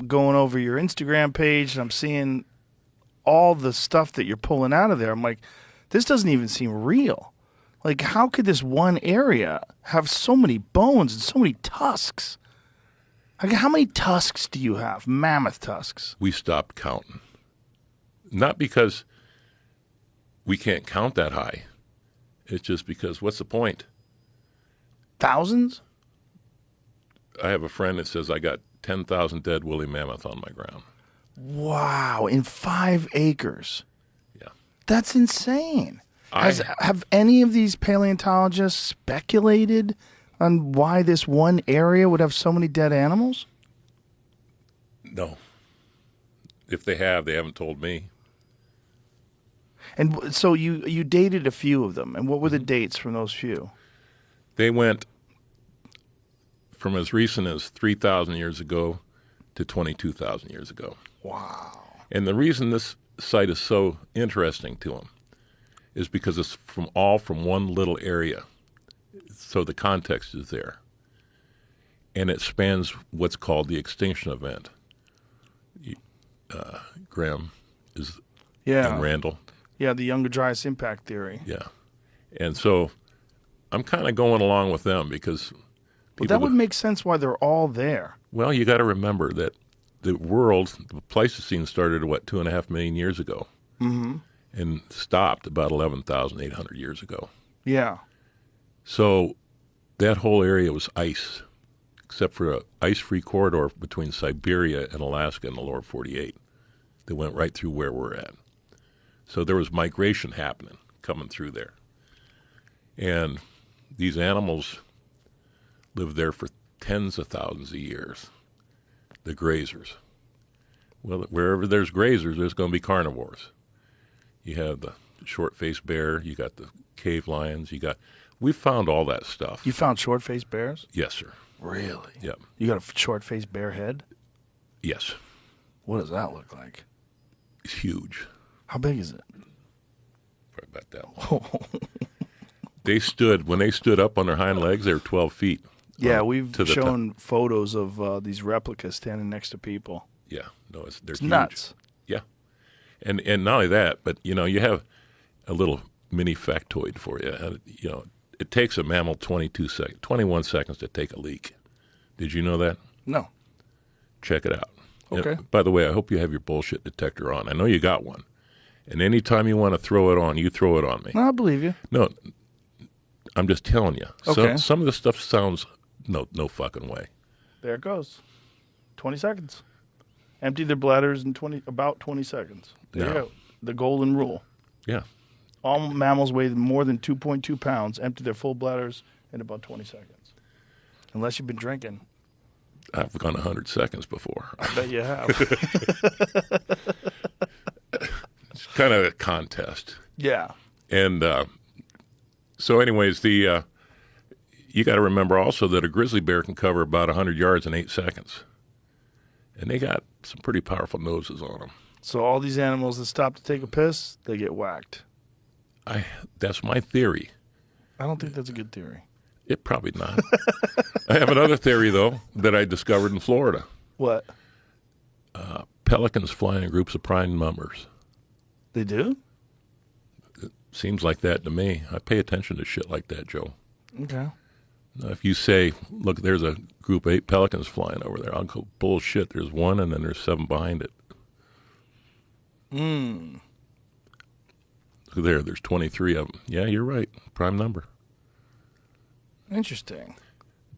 going over your Instagram page and I'm seeing all the stuff that you're pulling out of there. I'm like, this doesn't even seem real. Like, how could this one area have so many bones and so many tusks? Like, how many tusks do you have? Mammoth tusks. We stopped counting. Not because we can't count that high. It's just because, what's the point? Thousands? I have a friend that says I got 10,000 dead woolly mammoth on my ground. Wow, in 5 acres. Yeah. That's insane. Have any of these paleontologists speculated on why this one area would have so many dead animals? No. If they have, they haven't told me. And so you dated a few of them, and what were the dates from those few? They went from as recent as 3,000 years ago to 22,000 years ago. Wow. And the reason this site is so interesting to them is because it's from one little area. So the context is there. And it spans what's called the extinction event. Graham and Randall. Yeah, the Younger Dryas impact theory. Yeah. And so I'm kind of going along with them because... But that would make sense why they're all there. Well, you got to remember that the Pleistocene started, 2.5 million years ago. Mm-hmm. And stopped about 11,800 years ago. Yeah. So that whole area was ice, except for an ice-free corridor between Siberia and Alaska in the lower 48 that went right through where we're at. So there was migration happening, coming through there. And these animals lived there for tens of thousands of years, the grazers. Well, wherever there's grazers, there's going to be carnivores. You have the short-faced bear, you got the cave lions, we found all that stuff. You found short-faced bears? Yes, sir. Really? Yep. You got a short-faced bear head? Yes. What does that look like? It's huge. How big is it? Probably about that. When they stood up on their hind legs, they were 12 feet. Yeah, we've shown photos of these replicas standing next to people. Yeah. No, they're huge. Nuts. Yeah. And not only that, but, you have a little mini factoid for you. It takes a mammal 21 seconds to take a leak. Did you know that? No. Check it out. Okay. By the way, I hope you have your bullshit detector on. I know you got one. And anytime you want to throw it on, you throw it on me. No, I believe you. No, I'm just telling you. Okay. Some of the stuff sounds no fucking way. There it goes. 20 seconds. Empty their bladders in about 20 seconds. There you go. The golden rule. Yeah. All mammals weigh more than 2.2 pounds empty their full bladders in about 20 seconds. Unless you've been drinking. I've gone 100 seconds before. I bet you have. It's kind of a contest. Yeah. And so anyways, you got to remember also that a grizzly bear can cover about 100 yards in 8 seconds. And they got some pretty powerful noses on them. So all these animals that stop to take a piss, they get whacked. That's my theory. I don't think that's a good theory. It probably not. I have another theory, though, that I discovered in Florida. What? Pelicans fly in groups of prime numbers. They do? It seems like that to me. I pay attention to shit like that, Joe. Okay. Now, if you say, look, there's a group of 8 pelicans flying over there, I'll go, bullshit, there's one and then there's 7 behind it. There's 23 of them. Yeah, you're right. Prime number. Interesting.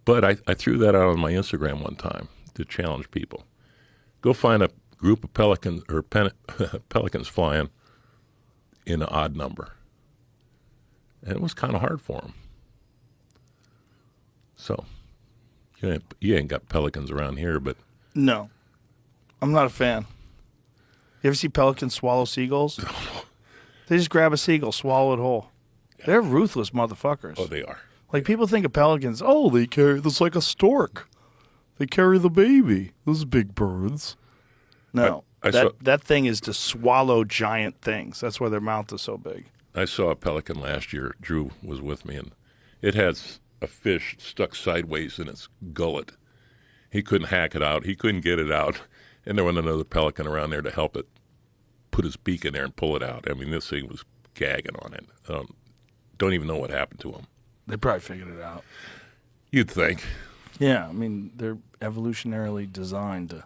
But I threw that out on my Instagram one time to challenge people. Go find a group of pelicans or pelicans flying in an odd number. And it was kind of hard for them. So, you ain't got pelicans around here, but... No. I'm not a fan. You ever see pelicans swallow seagulls? They just grab a seagull, swallow it whole. Yeah. They're ruthless motherfuckers. Oh, they are. Like, people think of pelicans, they carry this like a stork. They carry the baby. Those big birds. No, that thing is to swallow giant things. That's why their mouth is so big. I saw a pelican last year. Drew was with me, and it had a fish stuck sideways in its gullet. He couldn't hack it out. He couldn't get it out. And there wasn't another pelican around there to help it put his beak in there and pull it out. I mean, this thing was gagging on it. Don't even know what happened to him. They probably figured it out. You'd think. Yeah, I mean, they're evolutionarily designed to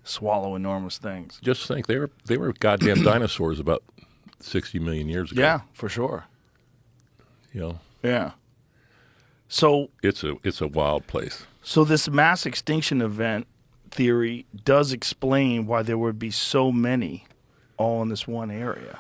swallow enormous things. Just think, they were goddamn dinosaurs about 60 million years ago. Yeah, for sure. You know, Yeah. So it's a wild place. So this mass extinction event theory does explain why there would be so many all in this one area.